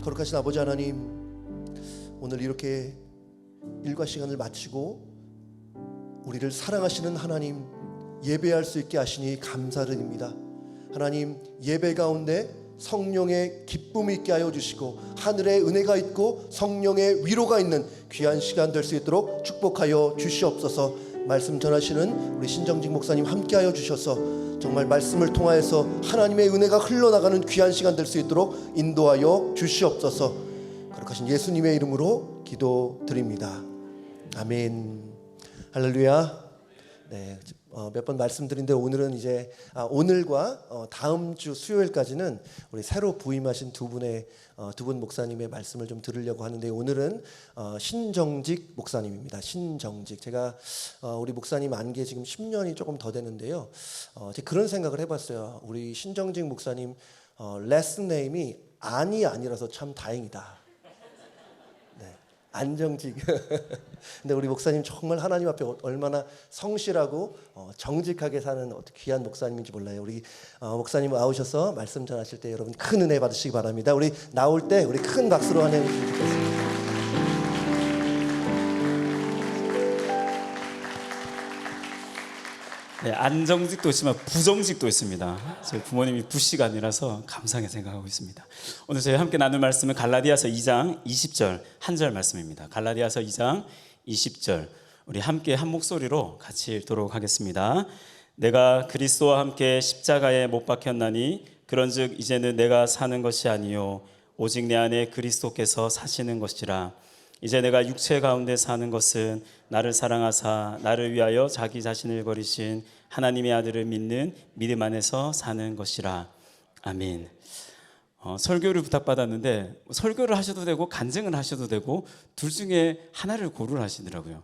거룩하신 아버지 하나님, 오늘 이렇게 일과 시간을 마치고 우리를 사랑하시는 하나님 예배할 수 있게 하시니 감사드립니다. 하나님, 예배 가운데 성령의 기쁨이 있게 하여 주시고 하늘의 은혜가 있고 성령의 위로가 있는 귀한 시간 될 수 있도록 축복하여 주시옵소서. 말씀 전하시는 우리 신정직 목사님 함께하여 주셔서 정말 말씀을 통하여서 하나님의 은혜가 흘러나가는 귀한 시간 될 수 있도록 인도하여 주시옵소서. 거룩하신 예수님의 이름으로 기도드립니다. 아멘. 할렐루야. 네, 몇 번 말씀드린데 오늘은 이제 오늘과 다음 주 수요일까지는 우리 새로 부임하신 두 분 목사님의 말씀을 좀 들으려고 하는데, 오늘은 신정직 목사님입니다. 신정직. 제가 우리 목사님 안 게 지금 10년이 조금 더 되는데요. 제가 그런 생각을 해봤어요. 우리 신정직 목사님 레슨 네임이 안이 아니라서 참 다행이다. 안정직. 근데 우리 목사님 정말 하나님 앞에 얼마나 성실하고 정직하게 사는 귀한 목사님인지 몰라요. 우리 목사님 나오셔서 말씀 전하실 때 여러분 큰 은혜 받으시기 바랍니다. 우리 나올 때 우리 큰 박수로 환영해 주시면 좋겠습니다. 네, 안정직도 있지만 부정직도 있습니다. 저희 부모님이 부씨가 아니라서 감사하게 생각하고 있습니다. 오늘 저희 함께 나눌 말씀은 갈라디아서 2장 20절 한 절 말씀입니다. 갈라디아서 2장 20절 우리 함께 한 목소리로 같이 읽도록 하겠습니다. 내가 그리스도와 함께 십자가에 못 박혔나니 그런즉 이제는 내가 사는 것이 아니요 오직 내 안에 그리스도께서 사시는 것이라. 이제 내가 육체 가운데 사는 것은 나를 사랑하사 나를 위하여 자기 자신을 버리신 하나님의 아들을 믿는 믿음 안에서 사는 것이라. 아멘. 설교를 부탁받았는데 설교를 하셔도 되고 간증을 하셔도 되고 둘 중에 하나를 고르라 하시더라고요.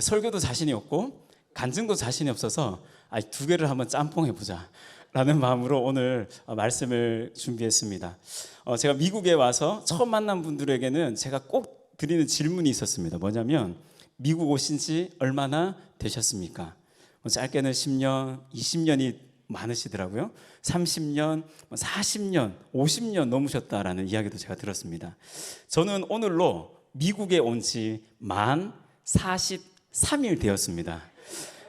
설교도 자신이 없고 간증도 자신이 없어서 두 개를 한번 짬뽕해보자 라는 마음으로 오늘 말씀을 준비했습니다. 제가 미국에 와서 처음 만난 분들에게는 제가 꼭 드리는 질문이 있었습니다. 뭐냐면 미국 오신 지 얼마나 되셨습니까? 짧게는 10년, 20년이 많으시더라고요. 30년, 40년, 50년 넘으셨다라는 이야기도 제가 들었습니다. 저는 오늘로 미국에 온 지 만 43일 되었습니다.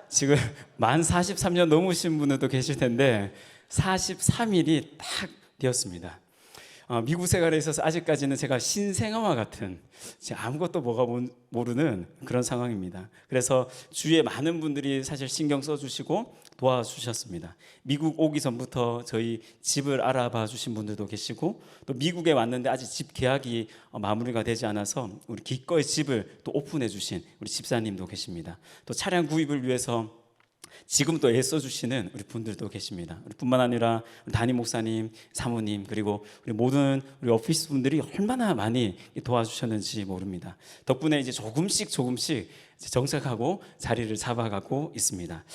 지금 만 43년 넘으신 분들도 계실 텐데 43일이 딱 되었습니다. 미국 생활에 있어서 아직까지는 제가 신생아와 같은 아무것도 모르는 그런 상황입니다. 그래서 주위에 많은 분들이 사실 신경 써주시고 도와주셨습니다. 미국 오기 전부터 저희 집을 알아봐 주신 분들도 계시고, 또 미국에 왔는데 아직 집 계약이 마무리가 되지 않아서 우리 기꺼이 집을 또 오픈해 주신 우리 집사님도 계십니다. 또 차량 구입을 위해서 지금 또 애써주시는 우리 분들도 계십니다. 우리 뿐만 아니라 우리 담임 목사님, 사모님, 그리고 우리 모든 우리 오피스 분들이 얼마나 많이 도와주셨는지 모릅니다. 덕분에 이제 조금씩 정착하고 자리를 잡아가고 있습니다.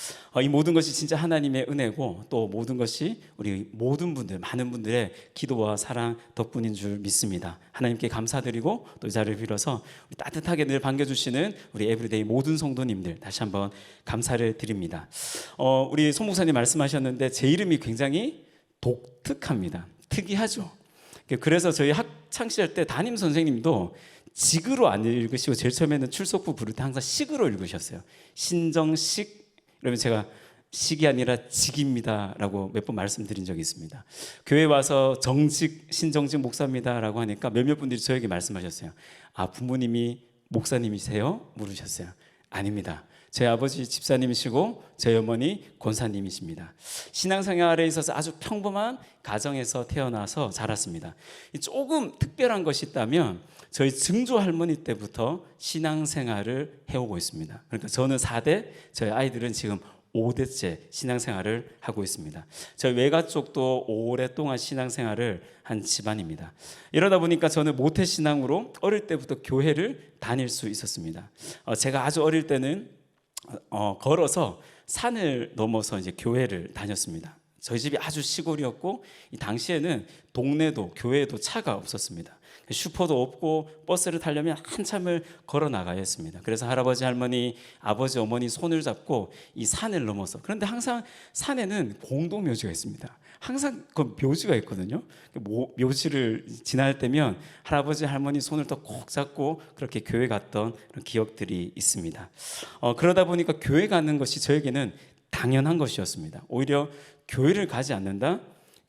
이 모든 것이 진짜 하나님의 은혜고 또 모든 것이 우리 모든 분들, 많은 분들의 기도와 사랑 덕분인 줄 믿습니다. 하나님께 감사드리고 또 이 자리를 빌어서 우리 따뜻하게 늘 반겨주시는 우리 에브리데이 모든 성도님들 다시 한번 감사를 드립니다. 우리 송 목사님 말씀하셨는데 제 이름이 굉장히 독특합니다. 특이하죠. 그래서 저희 학창시절 때 담임 선생님도 직으로 안 읽으시고 제일 처음에는 출석부 부를 때 항상 식으로 읽으셨어요. 신정식. 그러면 제가 식이 아니라 직입니다 라고 몇 번 말씀드린 적이 있습니다. 교회 와서 신정직 목사입니다 라고 하니까 몇몇 분들이 저에게 말씀하셨어요. 부모님이 목사님이세요? 물으셨어요. 아닙니다. 제 아버지 집사님이시고 저희 어머니 권사님이십니다. 신앙생활에 있어서 아주 평범한 가정에서 태어나서 자랐습니다. 조금 특별한 것이 있다면 저희 증조 할머니 때부터 신앙생활을 해오고 있습니다. 그러니까 저는 4대, 저희 아이들은 지금 5대째 신앙생활을 하고 있습니다. 저희 외가 쪽도 오랫동안 신앙생활을 한 집안입니다. 이러다 보니까 저는 모태신앙으로 어릴 때부터 교회를 다닐 수 있었습니다. 제가 아주 어릴 때는 걸어서 산을 넘어서 이제 교회를 다녔습니다. 저희 집이 아주 시골이었고 이 당시에는 동네도 교회도 차가 없었습니다. 슈퍼도 없고 버스를 타려면 한참을 걸어 나가야 했습니다. 그래서 할아버지, 할머니, 아버지, 어머니 손을 잡고 이 산을 넘어서, 그런데 항상 산에는 공동묘지가 있습니다. 항상 그 묘지가 있거든요. 묘지를 지날 때면 할아버지, 할머니 손을 더 꼭 잡고 그렇게 교회 갔던 그런 기억들이 있습니다. 그러다 보니까 교회 가는 것이 저에게는 당연한 것이었습니다. 오히려 교회를 가지 않는다?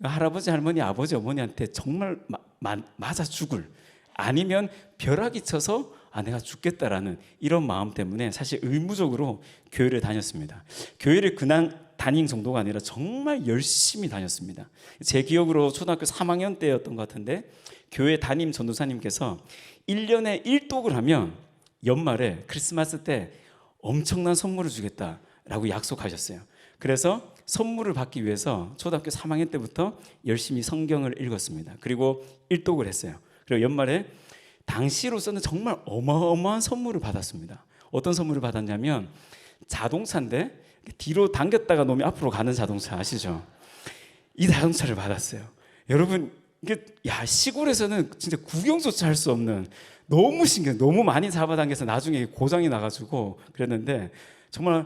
할아버지, 할머니, 아버지, 어머니한테 정말 맞아 죽을, 아니면 벼락이 쳐서 내가 죽겠다라는 이런 마음 때문에 사실 의무적으로 교회를 다녔습니다. 교회를 그냥 다닌 정도가 아니라 정말 열심히 다녔습니다. 제 기억으로 초등학교 3학년 때였던 것 같은데, 교회 담임 전도사님께서 1년에 1독을 하면 연말에 크리스마스 때 엄청난 선물을 주겠다라고 약속하셨어요. 그래서 선물을 받기 위해서 초등학교 3학년 때부터 열심히 성경을 읽었습니다. 그리고 1독을 했어요. 그리고 연말에 당시로서는 정말 어마어마한 선물을 받았습니다. 어떤 선물을 받았냐면 자동차인데 뒤로 당겼다가 놓으면 앞으로 가는 자동차 아시죠? 이 자동차를 받았어요. 여러분, 이게 시골에서는 진짜 구경조차 할 수 없는, 너무 신기해. 너무 많이 잡아당겨서 나중에 고장이 나가지고 그랬는데 정말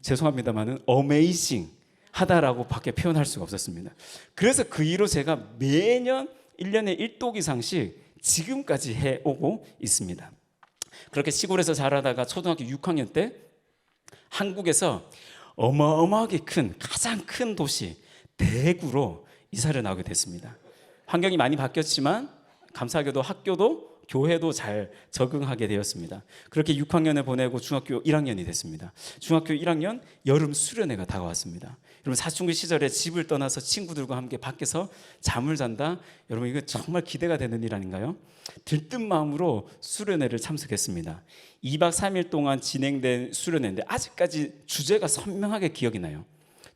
죄송합니다만은 어메이징 하다라고 밖에 표현할 수가 없었습니다. 그래서 그 이후로 제가 매년 1년에 1독 이상씩 지금까지 해오고 있습니다. 그렇게 시골에서 자라다가 초등학교 6학년 때 한국에서 어마어마하게 큰, 가장 큰 도시 대구로 이사를 나오게 됐습니다. 환경이 많이 바뀌었지만 감사하게도 학교도 교회도 잘 적응하게 되었습니다. 그렇게 6학년을 보내고 중학교 1학년이 됐습니다. 중학교 1학년 여름 수련회가 다가왔습니다. 여러분, 사춘기 시절에 집을 떠나서 친구들과 함께 밖에서 잠을 잔다. 여러분, 이거 정말 기대가 되는 일 아닌가요? 들뜬 마음으로 수련회를 참석했습니다. 2박 3일 동안 진행된 수련회인데 아직까지 주제가 선명하게 기억이 나요.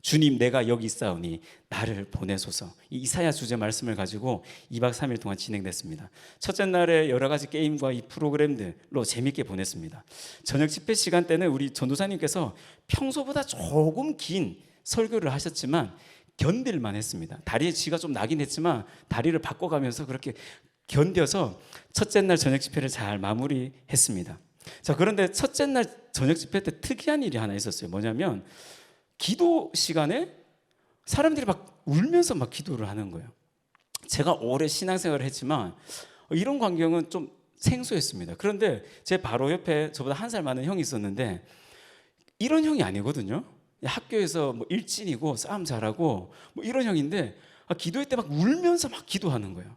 주님, 내가 여기 있사오니 나를 보내소서. 이 이사야 주제 말씀을 가지고 2박 3일 동안 진행됐습니다. 첫째 날에 여러 가지 게임과 이 프로그램들로 재밌게 보냈습니다. 저녁 집회 시간 때는 우리 전도사님께서 평소보다 조금 긴 설교를 하셨지만 견딜만 했습니다. 다리에 쥐가 좀 나긴 했지만 다리를 바꿔가면서 그렇게 견뎌서 첫째 날 저녁 집회를 잘 마무리했습니다. 자, 그런데 첫째 날 저녁 집회 때 특이한 일이 하나 있었어요. 뭐냐면 기도 시간에 사람들이 막 울면서 막 기도를 하는 거예요. 제가 오래 신앙생활을 했지만 이런 광경은 좀 생소했습니다. 그런데 제 바로 옆에 저보다 한 살 많은 형이 있었는데 이런 형이 아니거든요. 학교에서 뭐 일진이고 싸움 잘하고 뭐 이런 형인데 기도회 때 막 울면서 막 기도하는 거예요.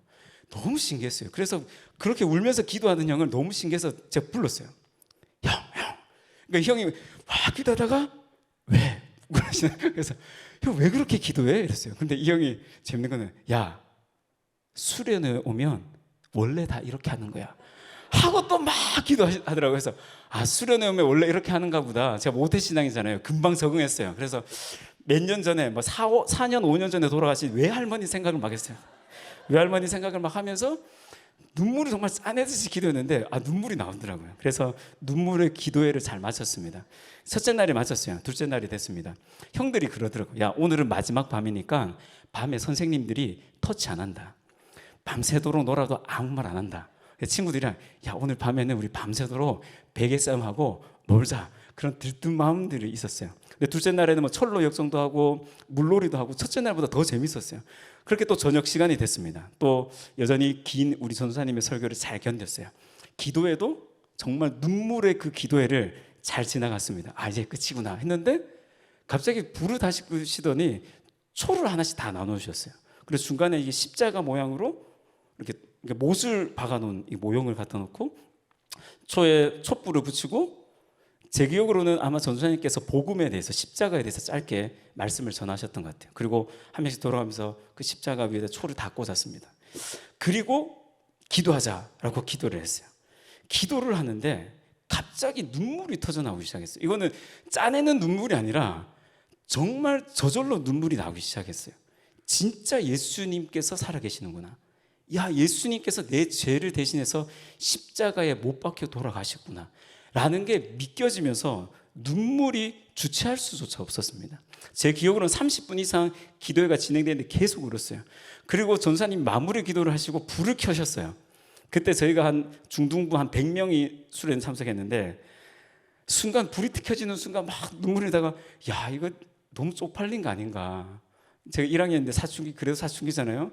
너무 신기했어요. 그래서 그렇게 울면서 기도하는 형을 너무 신기해서 제가 불렀어요. 형. 그러니까 형이 막 기도하다가 왜? 그래서 형 왜 그렇게 기도해? 이랬어요. 근데 이 형이 재밌는 거는 야, 수련회 오면 원래 다 이렇게 하는 거야 하고 또 막 기도하더라고요. 그래서 수련회 오면 원래 이렇게 하는가 보다. 제가 모태신앙이잖아요. 금방 적응했어요. 그래서 몇 년 전에 뭐 4년 5년 전에 돌아가신 외할머니 생각을 막 했어요. 외할머니 생각을 막 하면서 눈물이 정말 짜내듯이 기도했는데 눈물이 나오더라고요. 그래서 눈물의 기도회를 잘 마쳤습니다. 첫째 날에 마쳤어요. 둘째 날이 됐습니다. 형들이 그러더라고요. 야, 오늘은 마지막 밤이니까 밤에 선생님들이 터치 안 한다. 밤새도록 놀아도 아무 말 안 한다. 친구들이랑 야, 오늘 밤에는 우리 밤새도록 베개 싸움하고 놀자. 그런 들뜬 마음들이 있었어요. 근데 둘째 날에는 뭐 철로 역성도 하고 물놀이도 하고 첫째 날보다 더 재밌었어요. 그렇게 또 저녁 시간이 됐습니다. 또 여전히 긴 우리 전도사님의 설교를 잘 견뎠어요. 기도회도 정말 눈물의 그 기도회를 잘 지나갔습니다. 이제 끝이구나 했는데 갑자기 불을 다시 끄시더니 초를 하나씩 다 나눠주셨어요. 그래서 중간에 이게 십자가 모양으로 이렇게 못을 박아놓은 이 모형을 갖다 놓고 초에 촛불을 붙이고, 제 기억으로는 아마 전도사님께서 복음에 대해서, 십자가에 대해서 짧게 말씀을 전하셨던 것 같아요. 그리고 한 명씩 돌아가면서 그 십자가 위에다 초를 다 꽂았습니다. 그리고 기도하자라고 기도를 했어요. 기도를 하는데 갑자기 눈물이 터져나오기 시작했어요. 이거는 짜내는 눈물이 아니라 정말 저절로 눈물이 나오기 시작했어요. 진짜 예수님께서 살아계시는구나. 야, 예수님께서 내 죄를 대신해서 십자가에 못 박혀 돌아가셨구나 라는 게 믿겨지면서 눈물이 주체할 수조차 없었습니다. 제 기억으로는 30분 이상 기도회가 진행되는데 계속 울었어요. 그리고 전사님 마무리 기도를 하시고 불을 켜셨어요. 그때 저희가 한 중등부 한 100명이 수련회 참석했는데 순간 불이 켜지는 순간 막 눈물이 나다가 야 이거 너무 쪽팔린 거 아닌가. 제가 1학년인데 사춘기, 그래도 사춘기잖아요.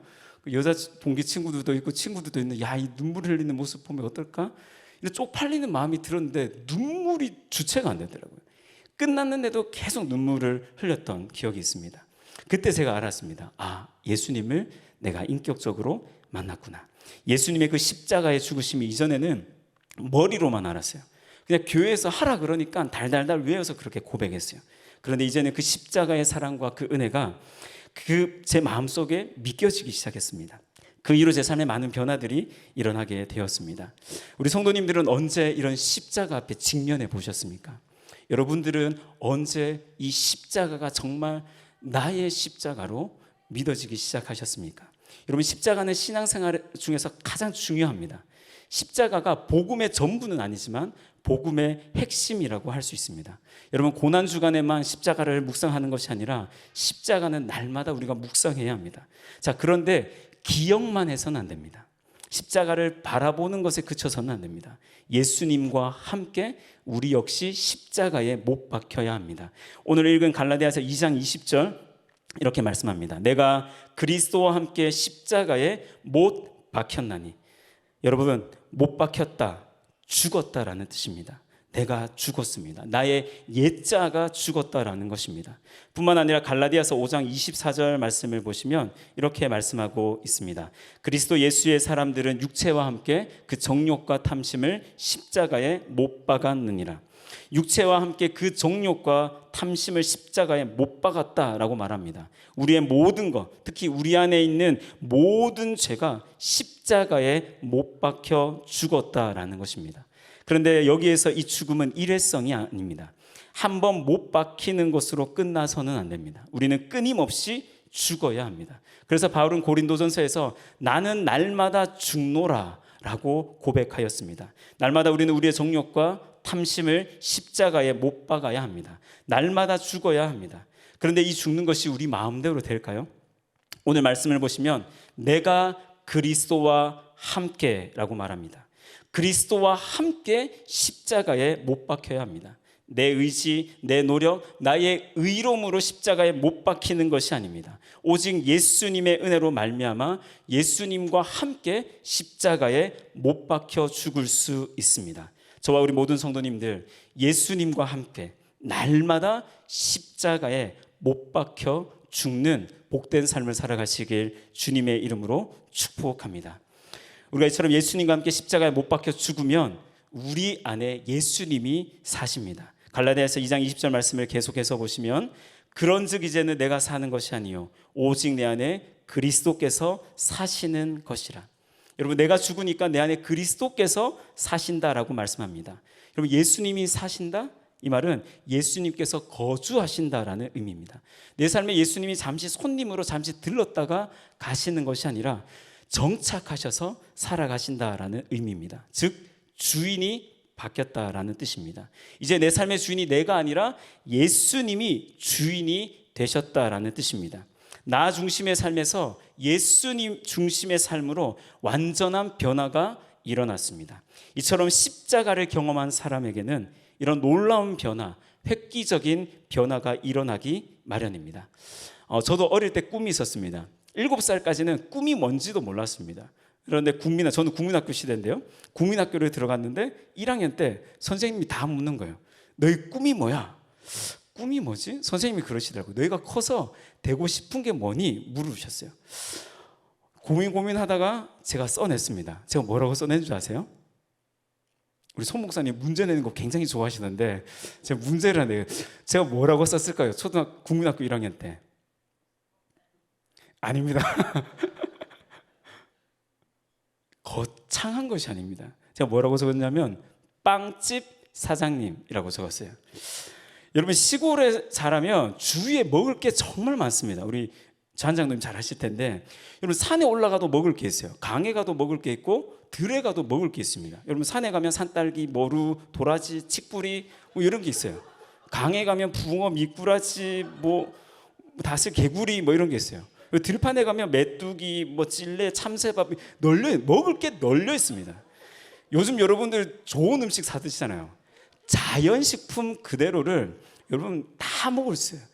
여자 동기 친구들도 있고 친구들도 있는데 야 이 눈물 흘리는 모습 보면 어떨까? 이런 쪽팔리는 마음이 들었는데 눈물이 주체가 안 되더라고요. 끝났는데도 계속 눈물을 흘렸던 기억이 있습니다. 그때 제가 알았습니다. 아, 예수님을 내가 인격적으로 만났구나. 예수님의 그 십자가의 죽으심이 이전에는 머리로만 알았어요. 그냥 교회에서 하라 그러니까 달달달 외워서 그렇게 고백했어요. 그런데 이제는 그 십자가의 사랑과 그 은혜가 제 마음속에 믿겨지기 시작했습니다. 그 이후로 제 삶에 많은 변화들이 일어나게 되었습니다. 우리 성도님들은 언제 이런 십자가 앞에 직면해 보셨습니까? 여러분들은 언제 이 십자가가 정말 나의 십자가로 믿어지기 시작하셨습니까? 여러분, 십자가는 신앙생활 중에서 가장 중요합니다. 십자가가 복음의 전부는 아니지만 복음의 핵심이라고 할 수 있습니다. 여러분, 고난주간에만 십자가를 묵상하는 것이 아니라 십자가는 날마다 우리가 묵상해야 합니다. 자, 그런데 기억만 해서는 안 됩니다. 십자가를 바라보는 것에 그쳐서는 안 됩니다. 예수님과 함께 우리 역시 십자가에 못 박혀야 합니다. 오늘 읽은 갈라디아서 2장 20절 이렇게 말씀합니다. 내가 그리스도와 함께 십자가에 못 박혔나니. 여러분, 못 박혔다, 죽었다라는 뜻입니다. 내가 죽었습니다. 나의 옛자가 죽었다라는 것입니다. 뿐만 아니라 갈라디아서 5장 24절 말씀을 보시면 이렇게 말씀하고 있습니다. 그리스도 예수의 사람들은 육체와 함께 그 정욕과 탐심을 십자가에 못 박았느니라. 육체와 함께 그 정욕과 탐심을 십자가에 못 박았다라고 말합니다. 우리의 모든 것, 특히 우리 안에 있는 모든 죄가 십자가에 못 박혀 죽었다라는 것입니다. 그런데 여기에서 이 죽음은 일회성이 아닙니다. 한번 못 박히는 것으로 끝나서는 안 됩니다. 우리는 끊임없이 죽어야 합니다. 그래서 바울은 고린도전서에서 나는 날마다 죽노라 라고 고백하였습니다. 날마다 우리는 우리의 정욕과 탐심을 십자가에 못 박아야 합니다. 날마다 죽어야 합니다. 그런데 이 죽는 것이 우리 마음대로 될까요? 오늘 말씀을 보시면 내가 그리스도와 함께라고 말합니다. 그리스도와 함께 십자가에 못 박혀야 합니다. 내 의지, 내 노력, 나의 의로움으로 십자가에 못 박히는 것이 아닙니다. 오직 예수님의 은혜로 말미암아 예수님과 함께 십자가에 못 박혀 죽을 수 있습니다. 저와 우리 모든 성도님들, 예수님과 함께 날마다 십자가에 못 박혀 죽는 복된 삶을 살아가시길 주님의 이름으로 축복합니다. 우리가 이처럼 예수님과 함께 십자가에 못 박혀 죽으면 우리 안에 예수님이 사십니다. 갈라디아서 2장 20절 말씀을 계속해서 보시면 그런즉 이제는 내가 사는 것이 아니요 오직 내 안에 그리스도께서 사시는 것이라. 여러분, 내가 죽으니까 내 안에 그리스도께서 사신다라고 말씀합니다. 여러분, 예수님이 사신다? 이 말은 예수님께서 거주하신다라는 의미입니다. 내 삶에 예수님이 잠시 손님으로 잠시 들렀다가 가시는 것이 아니라 정착하셔서 살아가신다라는 의미입니다. 즉 주인이 바뀌었다라는 뜻입니다. 이제 내 삶의 주인이 내가 아니라 예수님이 주인이 되셨다라는 뜻입니다. 나 중심의 삶에서 예수님 중심의 삶으로 완전한 변화가 일어났습니다. 이처럼 십자가를 경험한 사람에게는 이런 놀라운 변화, 획기적인 변화가 일어나기 마련입니다. 저도 어릴 때 꿈이 있었습니다. 7살까지는 꿈이 뭔지도 몰랐습니다. 그런데 저는 국민학교 시대인데요. 국민학교를 들어갔는데 1학년 때 선생님이 다 묻는 거예요. 너희 꿈이 뭐야? 꿈이 뭐지? 선생님이 그러시더라고요. 너희가 커서 되고 싶은 게 뭐니? 물으셨어요. 고민하다가 제가 써냈습니다. 제가 뭐라고 써낸 줄 아세요? 우리 손 목사님 문제 내는 거 굉장히 좋아하시는데 제가 문제를 하네요. 제가 뭐라고 썼을까요? 국민학교 1학년 때. 아닙니다. 거창한 것이 아닙니다. 제가 뭐라고 적었냐면 빵집 사장님이라고 적었어요. 여러분, 시골에 자라면 주위에 먹을 게 정말 많습니다. 우리 장장님 잘 아실 텐데, 여러분 산에 올라가도 먹을 게 있어요. 강에 가도 먹을 게 있고 들에 가도 먹을 게 있습니다. 여러분 산에 가면 산딸기, 머루, 도라지, 칡뿌리 뭐 이런 게 있어요. 강에 가면 붕어, 미꾸라지, 뭐 다슬, 개구리 뭐 이런 게 있어요. 들판에 가면 메뚜기, 뭐 찔레, 참새밥 먹을 게 널려 있습니다. 요즘 여러분들 좋은 음식 사 드시잖아요. 자연식품 그대로를 여러분 다 먹을 수 있어요.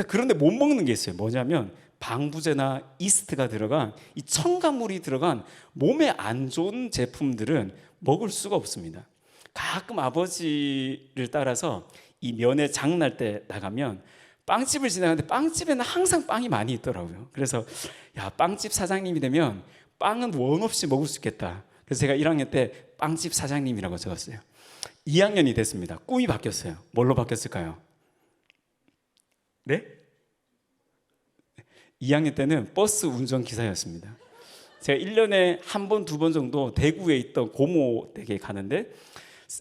그런데 못 먹는 게 있어요. 뭐냐면 방부제나 이스트가 들어간 이 첨가물이 들어간 몸에 안 좋은 제품들은 먹을 수가 없습니다. 가끔 아버지를 따라서 이 면회 장날 때 나가면 빵집을 지나가는데 빵집에는 항상 빵이 많이 있더라고요. 그래서 야, 빵집 사장님이 되면 빵은 원 없이 먹을 수 있겠다. 그래서 제가 1학년 때 빵집 사장님이라고 적었어요. 2학년이 됐습니다. 꿈이 바뀌었어요. 뭘로 바뀌었을까요? 네? 2학년 때는 버스 운전기사였습니다. 제가 1년에 한 번, 두 번 정도 대구에 있던 고모 댁에 가는데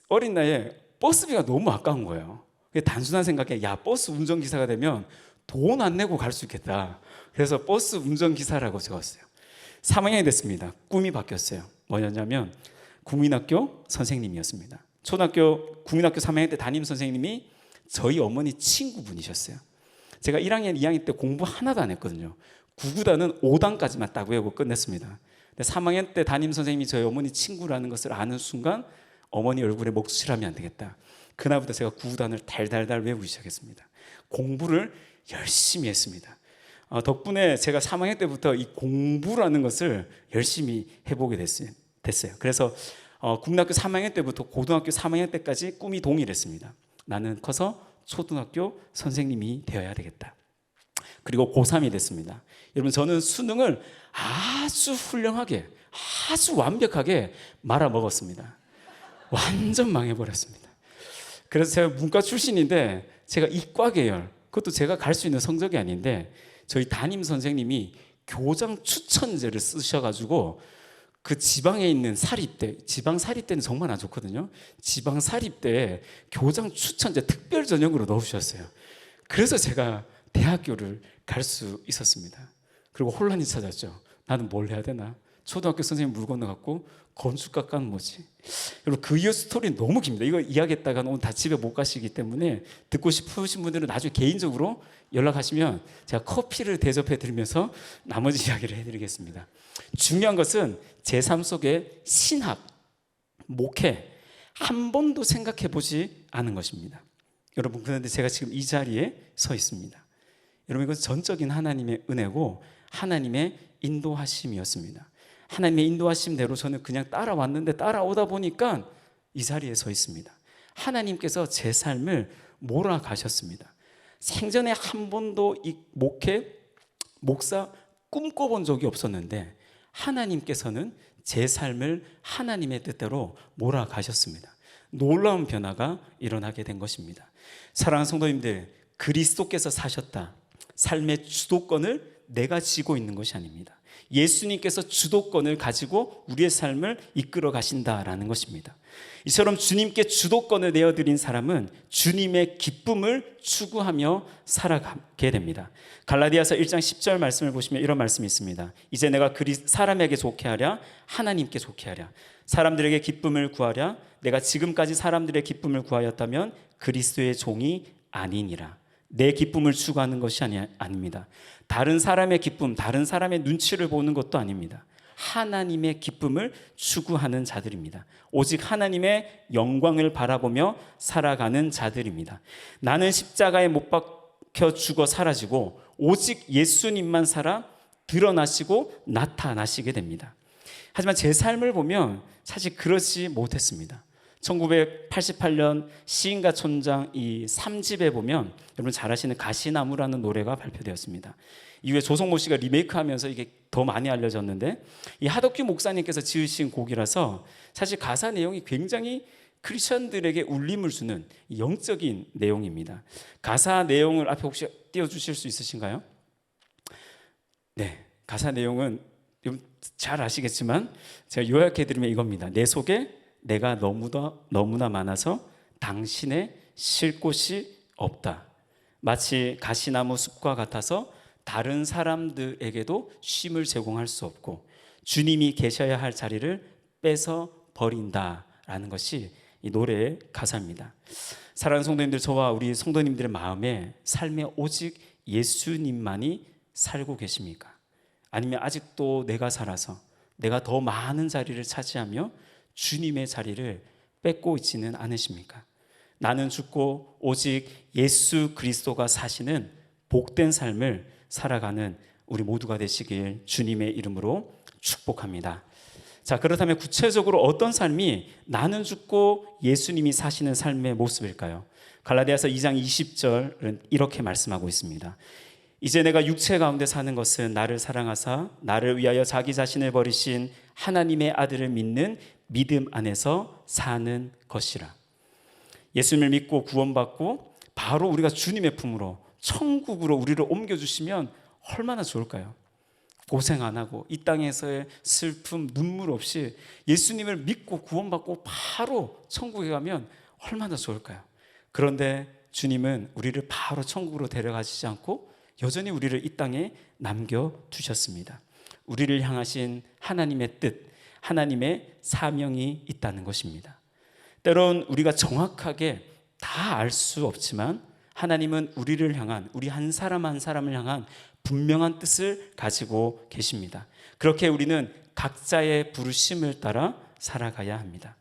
어린 나이에 버스비가 너무 아까운 거예요. 단순한 생각에 야, 버스 운전기사가 되면 돈 안 내고 갈 수 있겠다. 그래서 버스 운전기사라고 적었어요. 3학년이 됐습니다. 꿈이 바뀌었어요. 뭐였냐면 국민학교 선생님이었습니다. 초등학교 국민학교 3학년 때 담임 선생님이 저희 어머니 친구분이셨어요. 제가 1학년, 2학년 때 공부 하나도 안 했거든요. 구구단은 5단까지만 딱 외우고 끝냈습니다. 근데 3학년 때 담임 선생님이 저희 어머니 친구라는 것을 아는 순간 어머니 얼굴에 먹칠하면 안 되겠다. 그날부터 제가 구구단을 달달달 외우기 시작했습니다. 공부를 열심히 했습니다. 덕분에 제가 3학년 때부터 이 공부라는 것을 열심히 해보게 됐어요. 그래서 국민학교 3학년 때부터 고등학교 3학년 때까지 꿈이 동일했습니다. 나는 커서 초등학교 선생님이 되어야 되겠다. 그리고 고3이 됐습니다. 여러분, 저는 수능을 아주 훌륭하게, 아주 완벽하게 말아먹었습니다. 완전 망해버렸습니다. 그래서 제가 문과 출신인데 제가 이과 계열, 그것도 제가 갈 수 있는 성적이 아닌데 저희 담임 선생님이 교장 추천제를 쓰셔가지고 그 지방에 있는 사립대, 지방 사립대는 정말 안 좋거든요. 지방 사립대에 교장 추천제 특별 전형으로 넣으셨어요. 그래서 제가 대학교를 갈 수 있었습니다. 그리고 혼란이 찾았죠. 나는 뭘 해야 되나? 초등학교 선생님 물 건너갔고 건축학과는 뭐지? 여러분, 그 이후 스토리는 너무 깁니다. 이거 이야기했다가는 오늘 다 집에 못 가시기 때문에 듣고 싶으신 분들은 나중에 개인적으로 연락하시면 제가 커피를 대접해 드리면서 나머지 이야기를 해드리겠습니다. 중요한 것은 제 삶 속에 신학, 목회 한 번도 생각해 보지 않은 것입니다. 여러분, 그런데 제가 지금 이 자리에 서 있습니다. 여러분, 이건 전적인 하나님의 은혜고 하나님의 인도하심이었습니다. 하나님의 인도하심대로 저는 그냥 따라왔는데 따라오다 보니까 이 자리에 서 있습니다. 하나님께서 제 삶을 몰아가셨습니다. 생전에 한 번도 이 목사 꿈꿔본 적이 없었는데 하나님께서는 제 삶을 하나님의 뜻대로 몰아가셨습니다. 놀라운 변화가 일어나게 된 것입니다. 사랑하는 성도님들, 그리스도께서 사셨다. 삶의 주도권을 내가 쥐고 있는 것이 아닙니다. 예수님께서 주도권을 가지고 우리의 삶을 이끌어 가신다라는 것입니다. 이처럼 주님께 주도권을 내어드린 사람은 주님의 기쁨을 추구하며 살아가게 됩니다. 갈라디아서 1장 10절 말씀을 보시면 이런 말씀이 있습니다. 이제 내가 사람에게 좋게 하랴 하나님께 좋게 하랴 사람들에게 기쁨을 구하랴 내가 지금까지 사람들의 기쁨을 구하였다면 그리스도의 종이 아니니라. 내 기쁨을 추구하는 것이 아닙니다. 다른 사람의 기쁨, 다른 사람의 눈치를 보는 것도 아닙니다. 하나님의 기쁨을 추구하는 자들입니다. 오직 하나님의 영광을 바라보며 살아가는 자들입니다. 나는 십자가에 못 박혀 죽어 사라지고 오직 예수님만 살아 드러나시고 나타나시게 됩니다. 하지만 제 삶을 보면 사실 그렇지 못했습니다. 1988년 시인과 촌장 이 3집에 보면 여러분 잘 아시는 가시나무라는 노래가 발표되었습니다. 이후에 조성모 씨가 리메이크하면서 이게 더 많이 알려졌는데 이 하덕규 목사님께서 지으신 곡이라서 사실 가사 내용이 굉장히 크리스천들에게 울림을 주는 영적인 내용입니다. 가사 내용을 앞에 혹시 띄워주실 수 있으신가요? 네, 가사 내용은 잘 아시겠지만 제가 요약해드리면 이겁니다. 내 속에 내가 너무나 많아서 당신의 쉴 곳이 없다. 마치 가시나무 숲과 같아서 다른 사람들에게도 쉼을 제공할 수 없고 주님이 계셔야 할 자리를 뺏어 버린다라는 것이 이 노래의 가사입니다. 사랑하는 성도님들, 저와 우리 성도님들의 마음에 삶에 오직 예수님만이 살고 계십니까? 아니면 아직도 내가 살아서 내가 더 많은 자리를 차지하며 주님의 자리를 뺏고 있지는 않으십니까? 나는 죽고 오직 예수 그리스도가 사시는 복된 삶을 살아가는 우리 모두가 되시길 주님의 이름으로 축복합니다. 자, 그렇다면 구체적으로 어떤 삶이 나는 죽고 예수님이 사시는 삶의 모습일까요? 갈라디아서 2장 20절은 이렇게 말씀하고 있습니다. 이제 내가 육체 가운데 사는 것은 나를 사랑하사 나를 위하여 자기 자신을 버리신 하나님의 아들을 믿는 믿음 안에서 사는 것이라. 예수님을 믿고 구원받고 바로 우리가 주님의 품으로 천국으로 우리를 옮겨주시면 얼마나 좋을까요? 고생 안 하고 이 땅에서의 슬픔, 눈물 없이 예수님을 믿고 구원받고 바로 천국에 가면 얼마나 좋을까요? 그런데 주님은 우리를 바로 천국으로 데려가시지 않고 여전히 우리를 이 땅에 남겨두셨습니다. 우리를 향하신 하나님의 뜻, 하나님의 사명이 있다는 것입니다. 때론 우리가 정확하게 다 알 수 없지만 하나님은 우리를 향한, 우리 한 사람 한 사람을 향한 분명한 뜻을 가지고 계십니다. 그렇게 우리는 각자의 부르심을 따라 살아가야 합니다.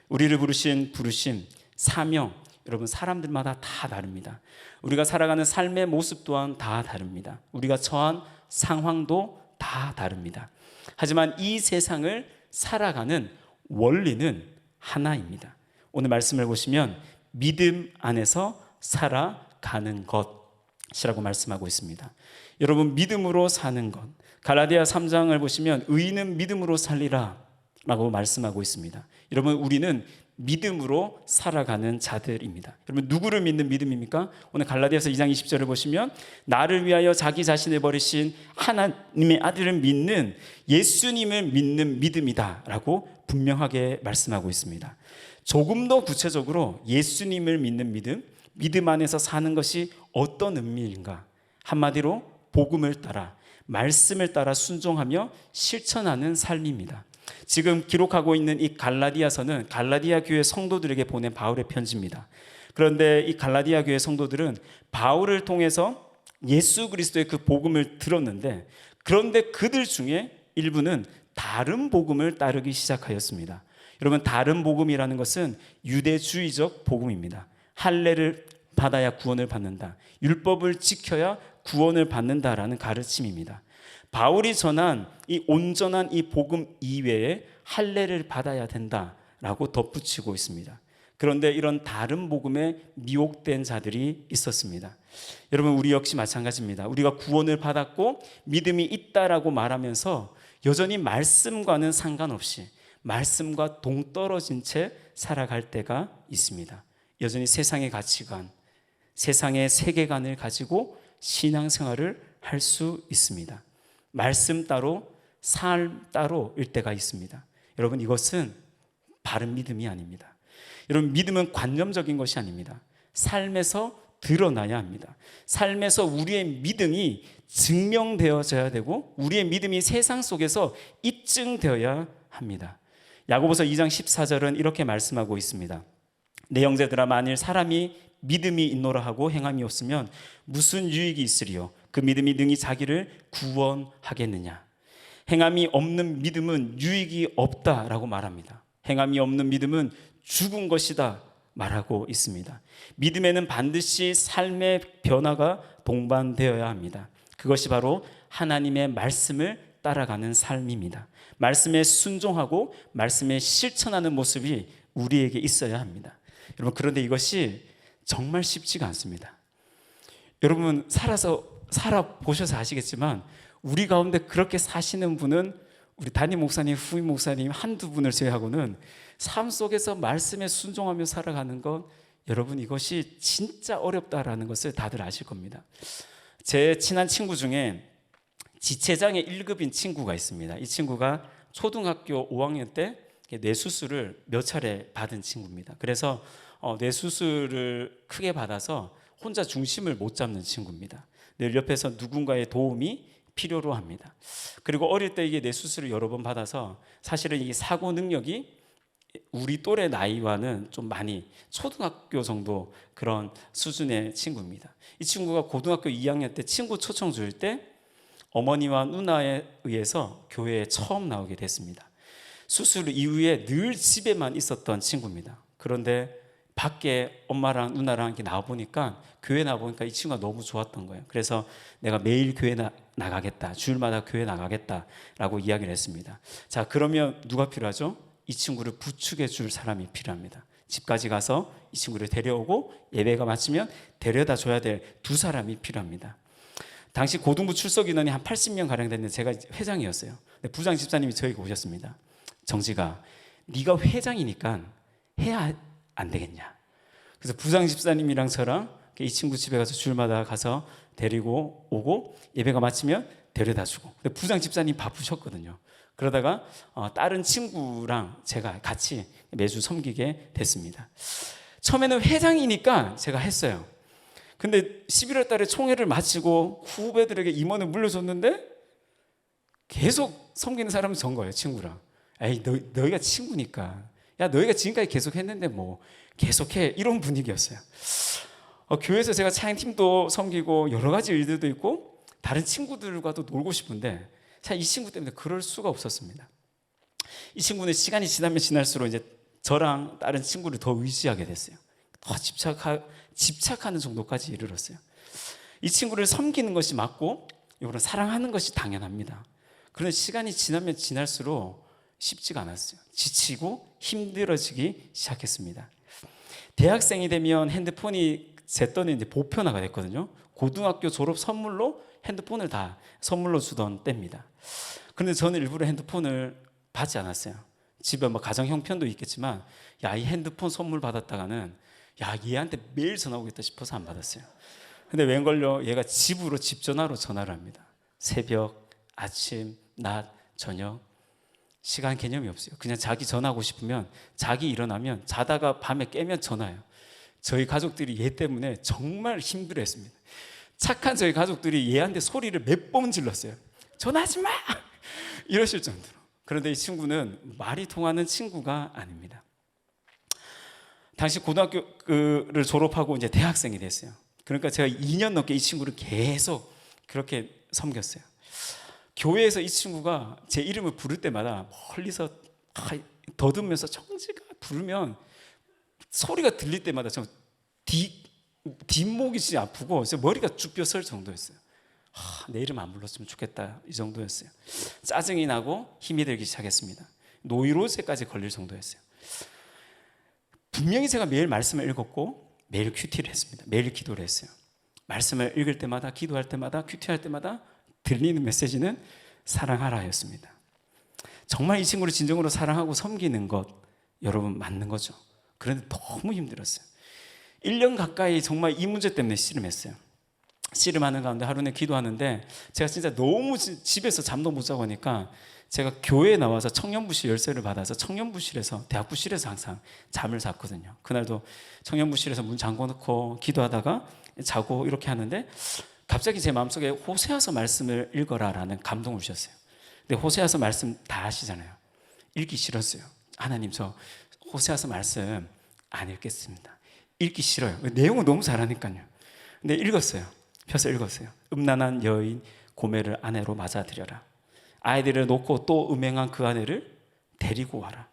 우리를 부르신 부르심, 사명, 여러분 사람들마다 다 다릅니다. 우리가 살아가는 삶의 모습 또한 다 다릅니다. 우리가 처한 상황도 다 다릅니다. 하지만 이 세상을 살아가는 원리는 하나입니다. 오늘 말씀을 보시면 믿음 안에서 살아가는 것이라고 말씀하고 있습니다. 여러분, 믿음으로 사는 것, 갈라디아 3장을 보시면 의인은 믿음으로 살리라 라고 말씀하고 있습니다. 여러분, 우리는 믿음으로 살아가는 자들입니다. 여러분, 누구를 믿는 믿음입니까? 오늘 갈라디아서 2장 20절을 보시면 나를 위하여 자기 자신을 버리신 하나님의 아들을 믿는 예수님을 믿는 믿음이다 라고 분명하게 말씀하고 있습니다. 조금 더 구체적으로 예수님을 믿는 믿음, 믿음 안에서 사는 것이 어떤 의미인가? 한마디로 복음을 따라, 말씀을 따라 순종하며 실천하는 삶입니다. 지금 기록하고 있는 이 갈라디아서는 갈라디아 교회 성도들에게 보낸 바울의 편지입니다. 그런데 이 갈라디아 교회 성도들은 바울을 통해서 예수 그리스도의 그 복음을 들었는데, 그런데 그들 중에 일부는 다른 복음을 따르기 시작하였습니다. 여러분, 다른 복음이라는 것은 유대주의적 복음입니다. 할례를 받아야 구원을 받는다, 율법을 지켜야 구원을 받는다라는 가르침입니다. 바울이 전한 이 온전한 이 복음 이외에 할례를 받아야 된다라고 덧붙이고 있습니다. 그런데 이런 다른 복음에 미혹된 자들이 있었습니다. 여러분, 우리 역시 마찬가지입니다. 우리가 구원을 받았고 믿음이 있다라고 말하면서 여전히 말씀과는 상관없이 말씀과 동떨어진 채 살아갈 때가 있습니다. 여전히 세상의 가치관, 세상의 세계관을 가지고 신앙생활을 할 수 있습니다. 말씀 따로, 삶 따로일 때가 있습니다. 여러분, 이것은 바른 믿음이 아닙니다. 여러분, 믿음은 관념적인 것이 아닙니다. 삶에서 드러나야 합니다. 삶에서 우리의 믿음이 증명되어져야 되고 우리의 믿음이 세상 속에서 입증되어야 합니다. 야고보서 2장 14절은 이렇게 말씀하고 있습니다. 내 형제들아, 만일 사람이 믿음이 있노라 하고 행함이 없으면 무슨 유익이 있으리요? 그 믿음이 능히 자기를 구원하겠느냐? 행함이 없는 믿음은 유익이 없다라고 말합니다. 행함이 없는 믿음은 죽은 것이다 말하고 있습니다. 믿음에는 반드시 삶의 변화가 동반되어야 합니다. 그것이 바로 하나님의 말씀을 따라가는 삶입니다. 말씀에 순종하고 말씀에 실천하는 모습이 우리에게 있어야 합니다. 여러분, 그런데 이것이 정말 쉽지가 않습니다. 여러분, 살아보셔서 아시겠지만 우리 가운데 그렇게 사시는 분은 우리 담임 목사님, 후임 목사님 한두 분을 제외하고는 삶 속에서 말씀에 순종하며 살아가는 것, 여러분, 이것이 진짜 어렵다라는 것을 다들 아실 겁니다. 제 친한 친구 중에 지체장애 1급인 친구가 있습니다. 이 친구가 초등학교 5학년 때 뇌수술을 몇 차례 받은 친구입니다. 그래서 뇌수술을 크게 받아서 혼자 중심을 못 잡는 친구입니다. 늘 옆에서 누군가의 도움이 필요로 합니다. 그리고 어릴 때 이게 뇌수술을 여러 번 받아서 사실은 이 사고 능력이 우리 또래 나이와는 좀 많이 초등학교 정도 그런 수준의 친구입니다. 이 친구가 고등학교 2학년 때 친구 초청 줄 때 어머니와 누나에 의해서 교회에 처음 나오게 됐습니다. 수술 이후에 늘 집에만 있었던 친구입니다. 그런데 밖에 엄마랑 누나랑 이렇게 나와보니까 교회 나와보니까 이 친구가 너무 좋았던 거예요. 그래서 내가 매일 교회 나가겠다, 주일마다 교회 나가겠다라고 이야기를 했습니다. 자, 그러면 누가 필요하죠? 이 친구를 부축해 줄 사람이 필요합니다. 집까지 가서 이 친구를 데려오고 예배가 마치면 데려다 줘야 될 두 사람이 필요합니다. 당시 고등부 출석 인원이 한 80명 가량 됐는데 제가 회장이었어요. 부장 집사님이 저에게 오셨습니다. 정지가, 네가 회장이니까 해야 안 되겠냐. 그래서 부장 집사님이랑 저랑 이 친구 집에 가서 주일마다 가서 데리고 오고 예배가 마치면 데려다 주고. 근데 부장 집사님 바쁘셨거든요. 그러다가 다른 친구랑 제가 같이 매주 섬기게 됐습니다. 처음에는 회장이니까 제가 했어요. 근데 11월 달에 총회를 마치고 후배들에게 임원을 물려줬는데 계속 섬기는 사람은 전 거예요. 친구랑. 에이, 너희가 친구니까. 야, 너희가 지금까지 계속 했는데 뭐 계속해. 이런 분위기였어요. 교회에서 제가 찬양팀도 섬기고 여러 가지 일들도 있고 다른 친구들과도 놀고 싶은데 사실 이 친구 때문에 그럴 수가 없었습니다. 이 친구는 시간이 지나면 지날수록 이제 저랑 다른 친구를 더 의지하게 됐어요. 더 집착하는 정도까지 이르렀어요. 이 친구를 섬기는 것이 맞고 이거는 사랑하는 것이 당연합니다. 그런데 시간이 지나면 지날수록 쉽지가 않았어요. 지치고 힘들어지기 시작했습니다. 대학생이 되면 핸드폰이 제 때는 이제 보편화가 됐거든요. 고등학교 졸업 선물로 핸드폰을 다 선물로 주던 때입니다. 그런데 저는 일부러 핸드폰을 받지 않았어요. 집에 뭐 가정 형편도 있겠지만 야, 이 핸드폰 선물 받았다가는 야, 얘한테 매일 전화 오겠다 싶어서 안 받았어요. 근데 웬걸요, 얘가 집으로 집 전화로 전화를 합니다. 새벽, 아침, 낮, 저녁 시간 개념이 없어요. 그냥 자기 전화하고 싶으면 자기 일어나면 자다가 밤에 깨면 전화해요. 저희 가족들이 얘 때문에 정말 힘들어했습니다. 착한 저희 가족들이 얘한테 소리를 몇 번 질렀어요. 전화하지 마! 이러실 정도로. 그런데 이 친구는 말이 통하는 친구가 아닙니다. 당시 고등학교를 졸업하고 이제 대학생이 됐어요. 그러니까 제가 2년 넘게 이 친구를 계속 그렇게 섬겼어요. 교회에서 이 친구가 제 이름을 부를 때마다 멀리서 더듬면서 정지가 부르면 소리가 들릴 때마다 좀 뒷목이 진짜 아프고 머리가 쭈뼛 설 정도였어요. 내 이름 안 불렀으면 좋겠다, 이 정도였어요. 짜증이 나고 힘이 들기 시작했습니다. 노이로제까지 걸릴 정도였어요. 분명히 제가 매일 말씀을 읽었고 매일 큐티를 했습니다. 매일 기도를 했어요. 말씀을 읽을 때마다, 기도할 때마다, 큐티할 때마다 들리는 메시지는 사랑하라였습니다. 정말 이 친구를 진정으로 사랑하고 섬기는 것, 여러분 맞는 거죠. 그런데 너무 힘들었어요. 1년 가까이 정말 이 문제 때문에 씨름했어요. 씨름하는 가운데 하루는 기도하는데 제가 진짜 너무 집에서 잠도 못 자고 하니까 제가 교회에 나와서 청년부실 열쇠를 받아서 청년부실에서, 대학부실에서 항상 잠을 잤거든요. 그날도 청년부실에서 문 잠궈 놓고 기도하다가 자고 이렇게 하는데 갑자기 제 마음속에 호세아서 말씀을 읽어라라는 감동을 주셨어요. 근데 호세아서 말씀 다 아시잖아요. 읽기 싫었어요. 하나님, 저 호세아서 말씀 안 읽겠습니다. 읽기 싫어요. 내용은 너무 잘하니까요. 근데 읽었어요. 펴서 읽었어요. 음란한 여인 고멜을 아내로 맞아들여라. 아이들을 놓고 또 음행한 그 아내를 데리고 와라.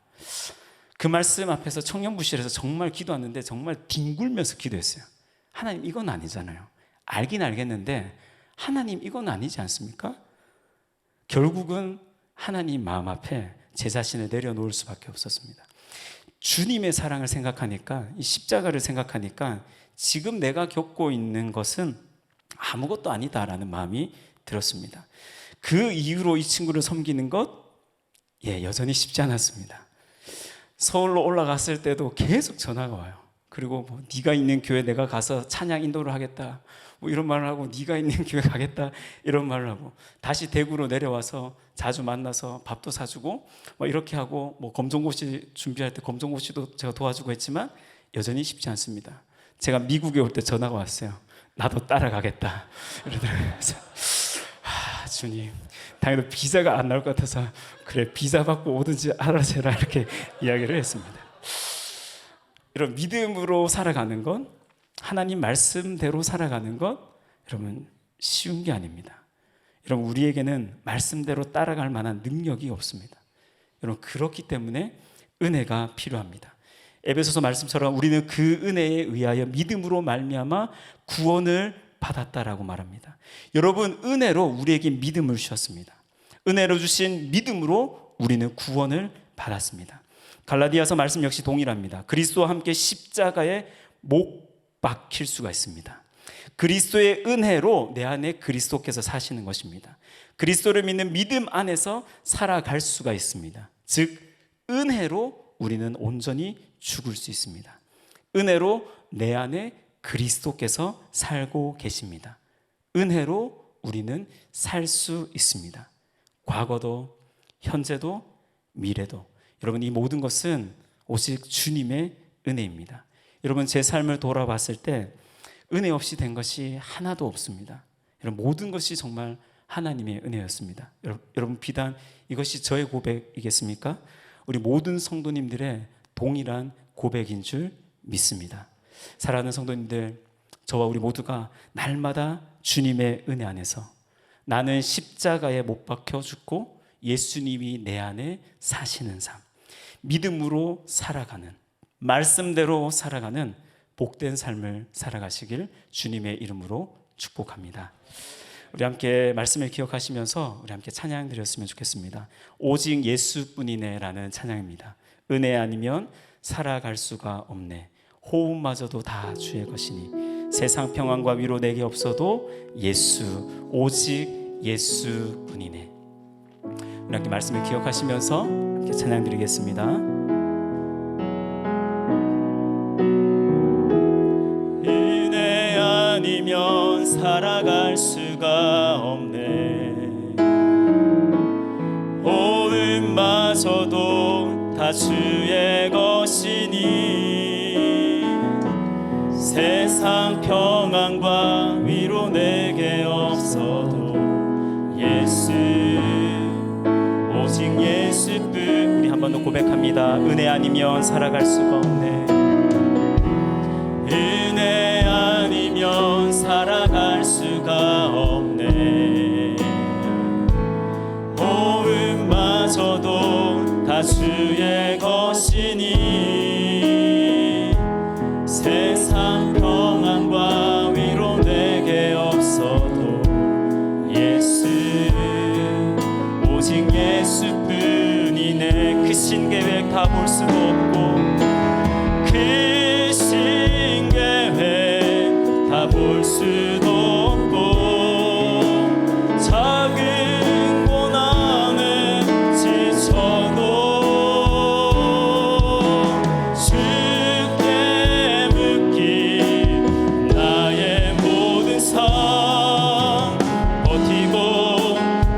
그 말씀 앞에서 청년부실에서 정말 기도하는데 정말 뒹굴면서 기도했어요. 하나님, 이건 아니잖아요. 알긴 알겠는데 하나님, 이건 아니지 않습니까? 결국은 하나님 마음 앞에 제 자신을 내려놓을 수밖에 없었습니다. 주님의 사랑을 생각하니까, 이 십자가를 생각하니까 지금 내가 겪고 있는 것은 아무것도 아니다라는 마음이 들었습니다. 그 이후로 이 친구를 섬기는 것, 여전히 쉽지 않았습니다. 서울로 올라갔을 때도 계속 전화가 와요. 그리고 뭐 네가 있는 교회 내가 가서 찬양 인도를 하겠다, 뭐 이런 말을 하고, 네가 있는 교회 가겠다 이런 말을 하고, 다시 대구로 내려와서 자주 만나서 밥도 사주고 뭐 이렇게 하고, 뭐 검정고시 준비할 때 검정고시도 제가 도와주고 했지만 여전히 쉽지 않습니다. 제가 미국에 올 때 전화가 왔어요. 나도 따라가겠다 이러더라고요. 주님, 당연히 비자가 안 나올 것 같아서 그래, 비자 받고 오든지 알아서 해라, 이렇게 이야기를 했습니다. 이런 믿음으로 살아가는 건, 하나님 말씀대로 살아가는 것, 여러분 쉬운 게 아닙니다. 여러분 우리에게는 말씀대로 따라갈 만한 능력이 없습니다. 여러분 그렇기 때문에 은혜가 필요합니다. 에베소서 말씀처럼 우리는 그 은혜에 의하여 믿음으로 말미암아 구원을 받았다라고 말합니다. 여러분 은혜로 우리에게 믿음을 주셨습니다. 은혜로 주신 믿음으로 우리는 구원을 받았습니다. 갈라디아서 말씀 역시 동일합니다. 그리스도와 함께 십자가에 못 박힐 수가 있습니다. 그리스도의 은혜로 내 안에 그리스도께서 사시는 것입니다. 그리스도를 믿는 믿음 안에서 살아갈 수가 있습니다. 즉 은혜로 우리는 온전히 죽을 수 있습니다. 은혜로 내 안에 그리스도께서 살고 계십니다. 은혜로 우리는 살 수 있습니다. 과거도 현재도 미래도. 여러분 이 모든 것은 오직 주님의 은혜입니다. 여러분 제 삶을 돌아봤을 때 은혜 없이 된 것이 하나도 없습니다. 여러분 모든 것이 정말 하나님의 은혜였습니다. 여러분 비단 이것이 저의 고백이겠습니까? 우리 모든 성도님들의 동일한 고백인 줄 믿습니다. 사랑하는 성도님들, 저와 우리 모두가 날마다 주님의 은혜 안에서 나는 십자가에 못 박혀 죽고 예수님이 내 안에 사시는 삶, 믿음으로 살아가는, 말씀대로 살아가는 복된 삶을 살아가시길 주님의 이름으로 축복합니다. 우리 함께 말씀을 기억하시면서 우리 함께 찬양 드렸으면 좋겠습니다. 오직 예수뿐이네라는 찬양입니다. 은혜 아니면 살아갈 수가 없네. 호흡마저도 다 주의 것이니 세상 평안과 위로 내게 없어도 예수, 오직 예수뿐이네. 우리 함께 말씀을 기억하시면서 함께 찬양 드리겠습니다. 은혜 아니면 살아갈 수가 없네. 호흡마저도 다 주의 것이니 세상 평안과 위로 내게 없어도 예수, 오직 예수뿐. 우리 한 번 더 고백합니다. 은혜 아니면 살아갈 수가 없네. 은혜 아니면 살아갈 수가 없네. 호흡마저도 다 주의 것이니 세상 평안과 위로 내게 없어도 예수, 오직 예수뿐이네. 그 신계획 다 볼 수도 없고 그 신계획 다 볼 수도 없고 작은 고난에 지쳐도 주께 묻기 나의 모든 삶 버티고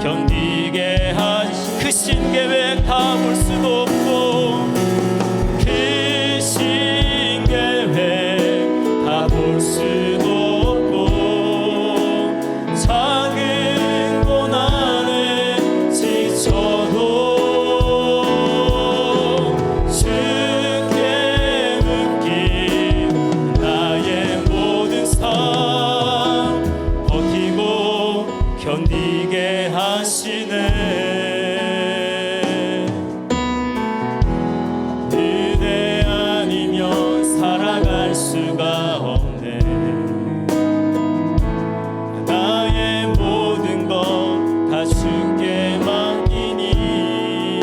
견디게 하신 그 신계획 다 볼 수도 없고 그 신계획 다 볼 수도 없고 작은 고난에 지쳐도 주께 묻기 나의 모든 삶 버티고 견디게 하시네. 은혜 아니면 살아갈 수가 없네. 나의 모든 것 다 주께 맡기니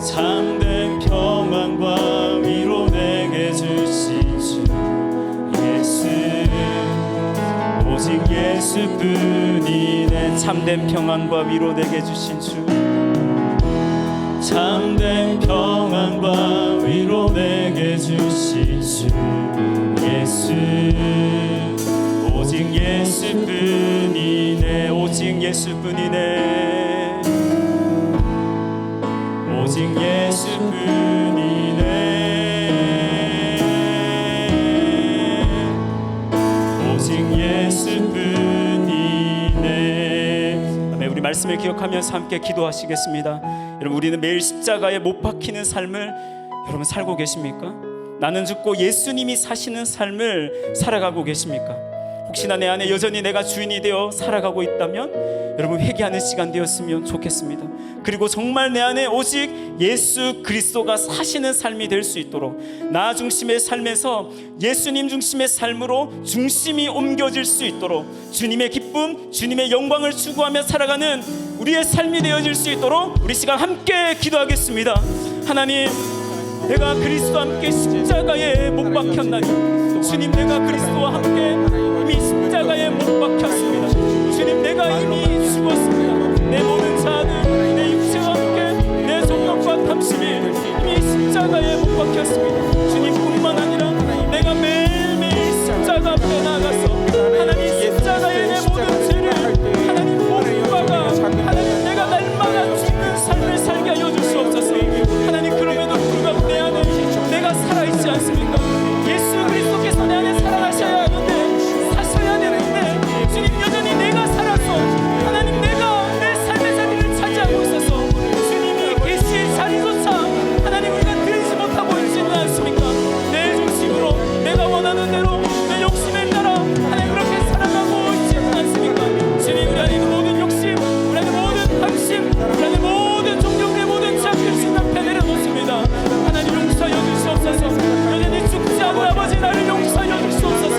참된 평안과 위로 내게 주신 주 예수, 오직 예수뿐이네. 참된 평안과 위로 내게 주신 주, 참된 평안과 위로 내게 주신 주 예수, 오직 예수뿐이네. 오직 예수뿐이네. 오직 예수뿐이네. 오직 예수뿐이네. 말씀을 기억하면서 함께 기도하시겠습니다. 여러분, 우리는 매일 십자가에 못 박히는 삶을 여러분 살고 계십니까? 나는 죽고 예수님이 사시는 삶을 살아가고 계십니까? 혹시나 내 안에 여전히 내가 주인이 되어 살아가고 있다면 여러분 회개하는 시간 되었으면 좋겠습니다. 그리고 정말 내 안에 오직 예수 그리스도가 사시는 삶이 될 수 있도록 나 중심의 삶에서 예수님 중심의 삶으로 중심이 옮겨질 수 있도록 주님의 기쁨, 주님의 영광을 추구하며 살아가는 우리의 삶이 되어질 수 있도록 우리 시간 함께 기도하겠습니다. 하나님, 내가 그리스도와 함께 십자가에 못 박혔나니 주님, 내가 그리스도와 함께 이미 십자가에 못 박혔습니다. 주님, 내가 이미 죽었습니다. 내 모든 자아는 내 육체와 함께 내 성령과 탐심이 이미 십자가에 못 박혔습니다. 주님뿐만 아니라 내가 매일매일 십자가 앞에 나가서 하나님 십자가에 내 모든 죄를 하나님 못 박아 하나님 내가 날마다 죽는 삶을 살게 하여 주시옵소서. 하나님, 그럼에도 불구하고 내 안에 내가 살아있지 않습니까? 예수 그리스도께서 내 안에 살아가셔야 하는데 사셔야 되는데 주님, 여전히 내가 살아서 하나님 내가 내 삶의 자리를 차지하고 있어서 주님이 계실 자리조차 하나님 우리가 드리지 못하고 있지는 않습니까? 내 중심으로 내가 원하는 대로 내 욕심에 따라 하나님 그렇게 살아가고 있지는 않습니까? 주님, 우리 안에 있는 모든 욕심, 우리 안에 모든 탐심, 우리 안에 모든 종족의 모든 죄악들 주님 앞에 내려놓습니다. 하나님 용서하여 주시옵소서. 여전히 죽지 않은 아버지 나를 용서하여 주시옵소서.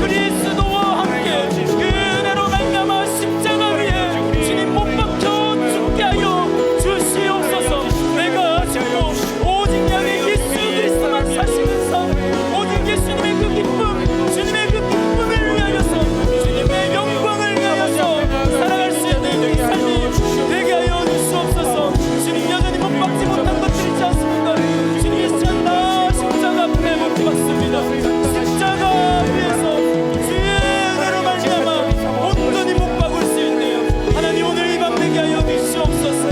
그리스도와 함께 그 은혜로 말미암아 십자가 위에 주님 못 박혀 죽게 하여 주시옵소서. 내가 죽고 오직 양의 예수 그리스도만 사시는 삶, 오직 예수님의 그 기쁨, 주님의 그 기쁨을 위하여서 주님의 영광을 위하여서 살아갈 수 있는 우리 삶이 되게 하여 주시옵소서. 주님, 여전히 못 박지 못한 것들이 있지 않습니까? 주님의 십자가 앞에 못 박습니다. 십자가 위에서 주의 은혜로 말미암아 온전히 못 박을 수 있네요. 하나님, 오늘 이 밤 되게 하여 주시옵소서.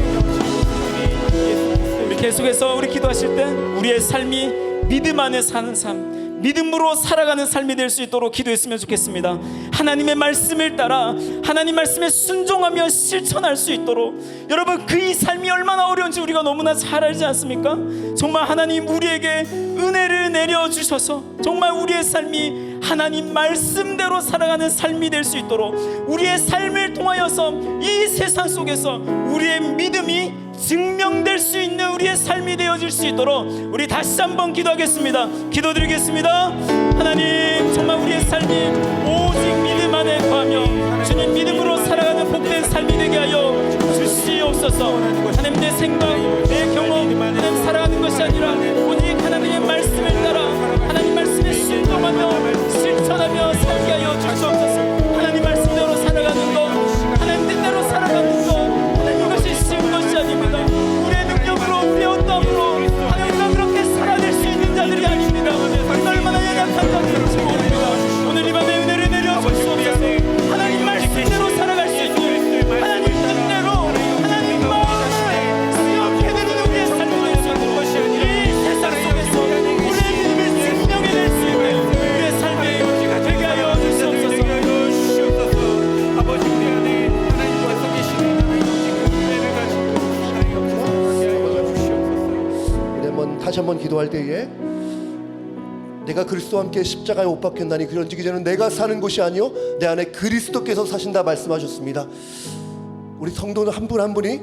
우리 계속해서 우리 기도하실 때 우리의 삶이 믿음 안에 사는 삶, 믿음으로 살아가는 삶이 될 수 있도록 기도했으면 좋겠습니다. 하나님의 말씀을 따라 하나님 말씀에 순종하며 실천할 수 있도록 여러분, 그 이 삶이 얼마나 어려운지 우리가 너무나 잘 알지 않습니까? 정말 하나님 우리에게 은혜를 내려주셔서 정말 우리의 삶이 하나님 말씀대로 살아가는 삶이 될 수 있도록 우리의 삶을 통하여서 이 세상 속에서 우리의 믿음이 증명될 수 있는 우리의 삶이 되어질 수 있도록 우리 다시 한번 기도하겠습니다. 기도드리겠습니다. 하나님, 정말 우리의 삶이 오직 믿음 안에 거하며 주님 믿음으로 살아가는 복된 삶이 되게 하여 주시옵소서. 하나님, 내 생각, 내 경험, 하나님 살아가는 것이 아니라 오직 하나님의 말씀을 따라 하나님 말씀에 순종하며 실천하며 살게 하여 주시옵소서. 하나님 말씀대로 살아가는 것, 하나님 뜻대로 살아가는 것, 하나님 이것이 쉬운 것이 아닙니다. 우리의 능력으로 배웠다므로 하나님과 그렇게 살아낼 수 있는 자들이 아닙니다. 우리가 얼마나 연약한 자들인지 모릅니다. 오늘 이 밤에 은혜를 내려주시옵소서. 하나님 말씀대로 살아갈 수 있는 하나님 뜻대로 하나님 마음을 수용케 되는 우리의 삶이 될 수 있는 이 세상 속에서 우리의 믿음을 증명해낼 수 있는 우리의 삶이 되게 하여 주시옵소서. 아버지, 우리 안에 하나님께서 계시는 하나님 그 은혜를 가지고 하나님 주시옵소서. 우리 한번 다시 한번 기도할 때에 내가 그리스도와 함께 십자가에 못 박혔나니 그런즉 이제는 내가 사는 것이 아니요 내 안에 그리스도께서 사신다 말씀하셨습니다. 우리 성도는 한 분 한 분이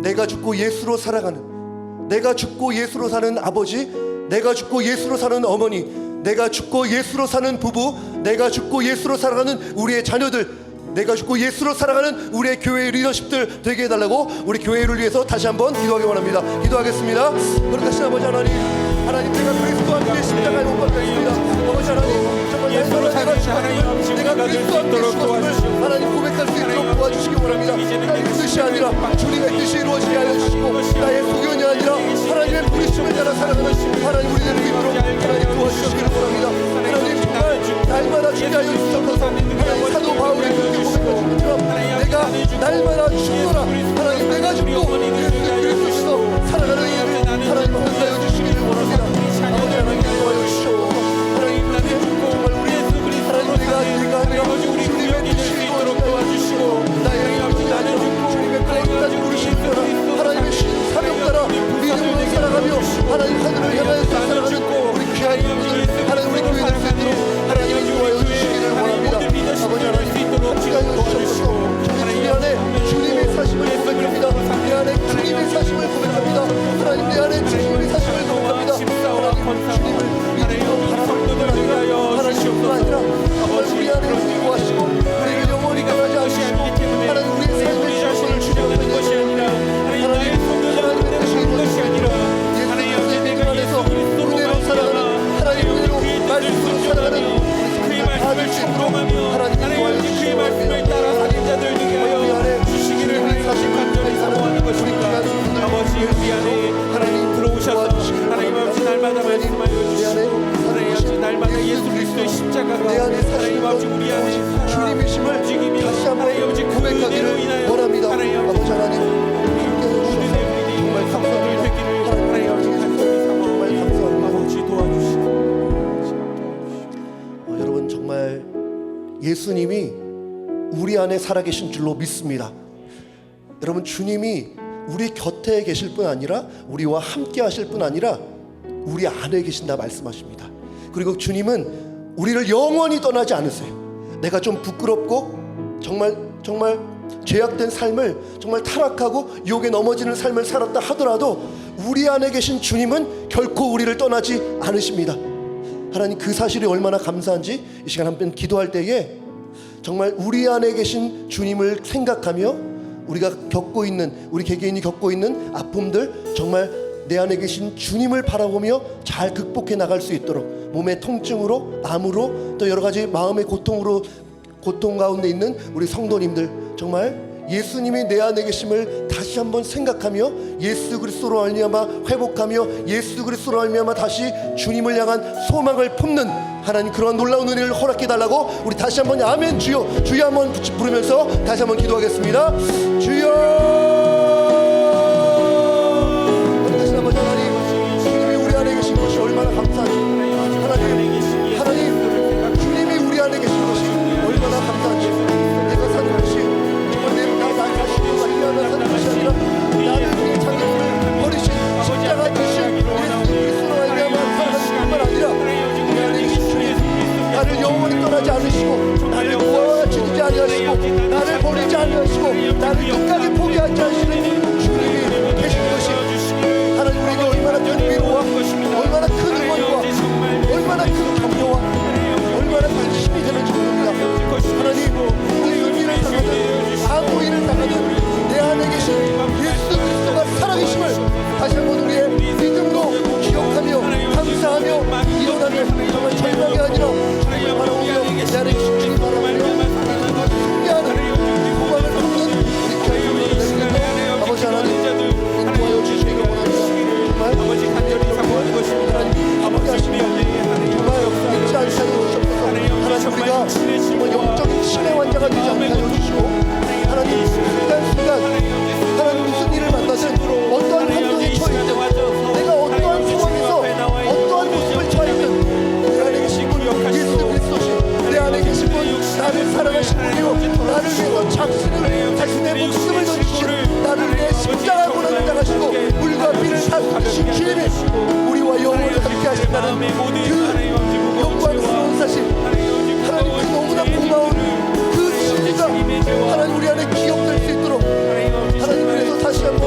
내가 죽고 예수로 살아가는, 내가 죽고 예수로 사는 아버지, 내가 죽고 예수로 사는 어머니, 내가 죽고 예수로 사는 부부, 내가 죽고 예수로 살아가는 우리의 자녀들, 내가 죽고 예수로 살아가는 우리의 교회의 리더십들 되게 해달라고 우리 교회를 위해서 다시 한번 기도하기 원합니다. 기도하겠습니다. 거룩하신 아버지 하나님, 하나님 내가 그리스도와 함께 십자가에 못 박혔습니다. 아버지 하나님, 정말 예수로 사는 하나님 내가 그리스도와 함께 죽었음을 하나님 고백할 수 있도록 도와주시기 원합니다. 나의 뜻이 아니라 주님의 뜻이 이루어지게 하여 주시고 나의 소견이 아니라 하나님의 부르심을 따라 살아가는 하나님 우리들을 믿도록 하나님 도와주시기를 원합니다. 하나님 정말 날마다 죽게 하여 주셔서 하나님 사도 바울이 그렇게 고백하신 것처럼 내가 날마다 죽노라, 하나님 내가 죽고 예수 그리스도로 살아가는 일을 하나님 허락하여 주시기를 원합니다. 아버지 하나님 도와여 주시오. 하나님 나는 정말 우리 하나님 내가 아니라 주님의 뜻이 이루어지게 하여 주시고 나의 나는 아버지 내가 예수 그리스도로 말미암아 하나님 은혜로 말씀으로 살아가는 그의 말씀을 순종하며 하나님 아버지 그의 말씀을 따라 사는 자들 되게 하여 주시기를 하나님 간절히 사모하는 것입니다. 아버지 우리 안에 하나님 들어오셔서 하나님 아버지 날마다 말씀하여 주시고 하나님 아버지 날마다 예수 그리스도의 십자가가 하나님 아버지 우리 안에 주님이심을 움직이며 다시 한번 하나님 아버지 그 은혜로 고백하기를 인하여 원합니다. 하나님 아버지 아버지 하나님 함께 해주셔서 정말 감사합니다. 되기를 하나님 아버지 간절히 정말 감사합니다. 아버지 도와주시고 여러분 정말 예수님이 우리 안에 살아계신 줄로 믿습니다. 여러분 주님이 우리 곁에 계실 뿐 아니라 우리와 함께 하실 뿐 아니라 우리 안에 계신다 말씀하십니다. 그리고 주님은 우리를 영원히 떠나지 않으세요. 내가 좀 부끄럽고 정말 죄악된 삶을 정말 타락하고 유혹에 넘어지는 삶을 살았다 하더라도 우리 안에 계신 주님은 결코 우리를 떠나지 않으십니다. 하나님 그 사실이 얼마나 감사한지 이 시간 한번 기도할 때에 정말 우리 안에 계신 주님을 생각하며 우리가 겪고 있는 우리 개개인이 겪고 있는 아픔들 정말 내 안에 계신 주님을 바라보며 잘 극복해 나갈 수 있도록 몸의 통증으로 암으로 또 여러 가지 마음의 고통 가운데 있는 우리 성도님들 정말 예수님이 내 안에 계심을 다시 한번 생각하며 예수 그리스도로 말미암아 회복하며 예수 그리스도로 말미암아 다시 주님을 향한 소망을 품는 하나님 그러한 놀라운 은혜를 허락해 달라고 우리 다시 한번 아멘 주여 주여 한번 부르면서 다시 한번 기도하겠습니다. 주여 다시 한번 하나님 주님이 우리 안에 계신 것이 얼마나 감사한지 하나님 주님이 우리 안에 계신 것이 얼마나 감사한지 내가 사는 것이 정말 나 자신과 희한한 사는 것이 아니라 나를 위해 자기를 버리신 십자가 주신 예수 그리스도로 말미암아 살아가신 뿐만 아니라 우리 안에 계신 주님 나를 영원히 떠나지 않으시고 나를 놓아주지 아니하시고 나를 버리지 아니하시고 나를 끝까지 포기하지 않으시는 주님이 계신 것이 하나님 우리에게 얼마나 큰 위로와 얼마나 큰 응원과 얼마나 큰 격려와 얼마나 큰 힘이 되는지 모릅니다. 하나님 무슨 일을 당하든 아무 일을 당하든 내 안에 계신 예수 그리스도가 살아계심을 다시 한번 우리의 믿음으로 기억하며 감사하며 일어나며 정말 절망이 아니라 주님을 바라보며 내 안에 계신 주님 바라보며 승리하는 소망을 품는 우리 교회를 내리겠다. 아버지 하나님 인도하여 주시기를 원합니다. 정말 아버지 간절히 사모하는 것입니다. 함께 하시며 정말 잊지 않게 해주시옵소서. 하나님 우리가 정말 영적인 치매 환자가 되지 않게 해주시고 하나님 순간순간 하나님 무슨 일을 만나든 어떠한 환경에 처해있든 내가 어떠한 상황에서 어떠한 모습을 처해있든 내 안에 계신 분 예수 그리스도시 내 안에 계신 분 나를 사랑하신 분이요 나를 위해서 자신의 목숨을 던지신 나를 위해 십자가 고난을 당하시고 물과 피를 사주신 주님이 우리와 영원히 함께 하신다는 그 영광스러운 사실 하나님 그 너무나 고마운 그 진리가 하나님 우리 안에 기억될 수 있도록 하나님 그래서 다시 한번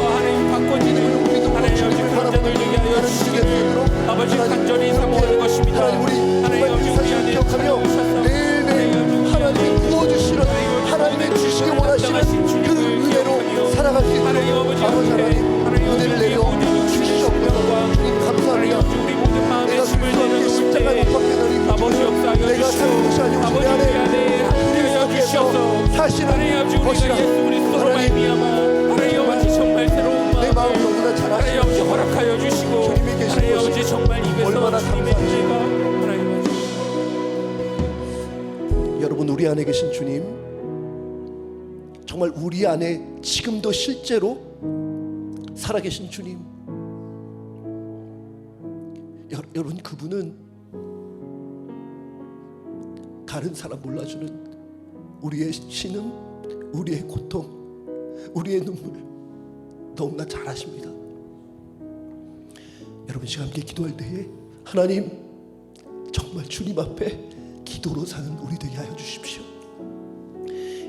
믿음으로 주님을 바라보는 하나님 주게 되도록 아버지 간절히 사모하는 것입니다. 하나님 우리 정말 그 사실을 기억하며 매일매일 하나님이 부어주시는 하나님의 주시기 원하시는 그 은혜로 살아갈 수 있도록 아버지 하나님 은혜를 내려 주시옵소서. 주님 감사합니다. 내가 그리스도의 십자가에 못 박혀 드린 내가 사는 것이 아니고 내 안에 그리스도께서 사시는 것이라 하나님 정말 새로운 내 마음 너무나 하나님 잘 아버지 아시고 허락하여 주시고 주님이 계신 하나님 것이 아버지 정말 입에서 얼마나 주님의 감사한지. 은혜가 하나님 아버지 여러분 우리 안에 계신 주님 정말 우리 안에 지금도 실제로 살아계신 주님 여러분 그분은 다른 사람 몰라주는 우리의 신음 우리의 고통 우리의 눈물 너무나 잘 아십니다. 여러분 시간 함께 기도할 때에 하나님 정말 주님 앞에 기도로 사는 우리 되게 하여 주십시오.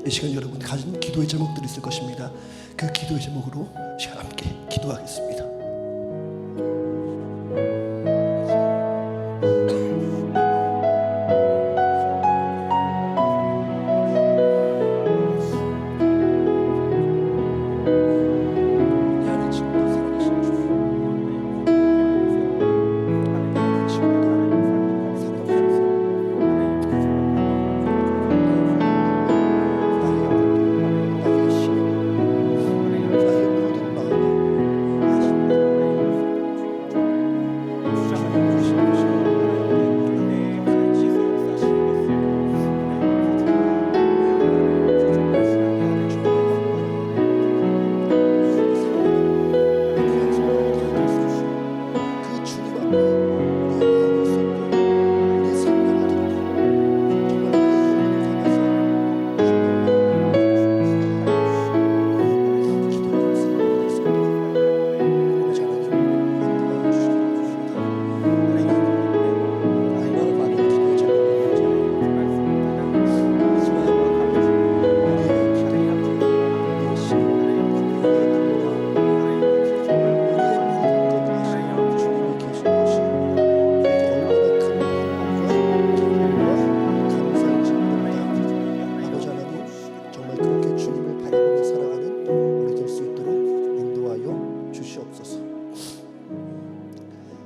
이 시간 여러분 가진 기도의 제목들이 있을 것입니다. 그 기도의 제목으로 시간 함께 기도하겠습니다. 내 안에 지금도 살아계신 주님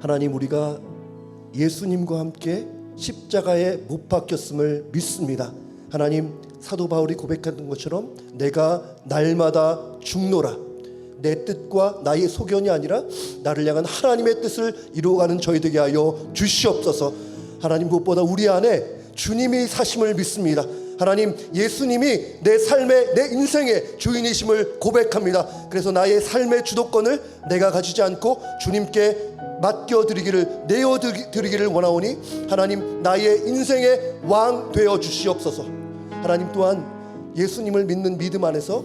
하나님, 우리가 예수님과 함께 십자가에 못 박혔음을 믿습니다. 하나님, 사도 바울이 고백했던 것처럼 내가 날마다 죽노라. 내 뜻과 나의 소견이 아니라 나를 향한 하나님의 뜻을 이루어가는 저희 되게 하여 주시옵소서. 하나님, 무엇보다 우리 안에 주님이 사심을 믿습니다. 하나님, 예수님이 내 삶의, 내 인생의 주인이심을 고백합니다. 그래서 나의 삶의 주도권을 내가 가지지 않고 주님께 맡겨드리기를, 내어드리기를 원하오니 하나님, 나의 인생의 왕 되어 주시옵소서. 하나님, 또한 예수님을 믿는 믿음 안에서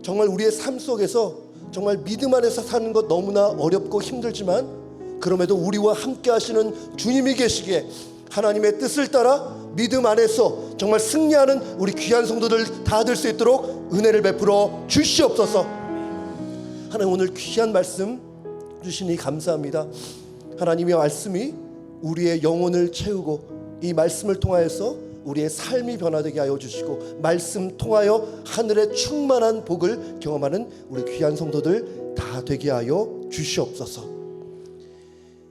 정말 우리의 삶 속에서 정말 믿음 안에서 사는 것 너무나 어렵고 힘들지만 그럼에도 우리와 함께 하시는 주님이 계시기에 하나님의 뜻을 따라 믿음 안에서 정말 승리하는 우리 귀한 성도들 다 될 수 있도록 은혜를 베풀어 주시옵소서. 하나님, 오늘 귀한 말씀 주시니 감사합니다. 하나님의 말씀이 우리의 영혼을 채우고 이 말씀을 통하여서 우리의 삶이 변화되게 하여 주시고 말씀 통하여 하늘의 충만한 복을 경험하는 우리 귀한 성도들 다 되게 하여 주시옵소서.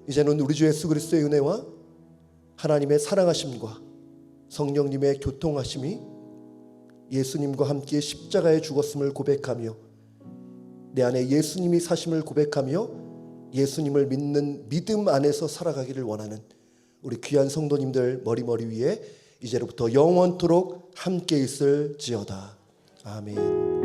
이제는 우리 주 예수 그리스도의 은혜와 하나님의 사랑하심과 성령님의 교통하심이 예수님과 함께 십자가에 죽었음을 고백하며 내 안에 예수님이 사심을 고백하며 예수님을 믿는 믿음 안에서 살아가기를 원하는 우리 귀한 성도님들 머리 위에 이제로부터 영원토록 함께 있을지어다. 아멘.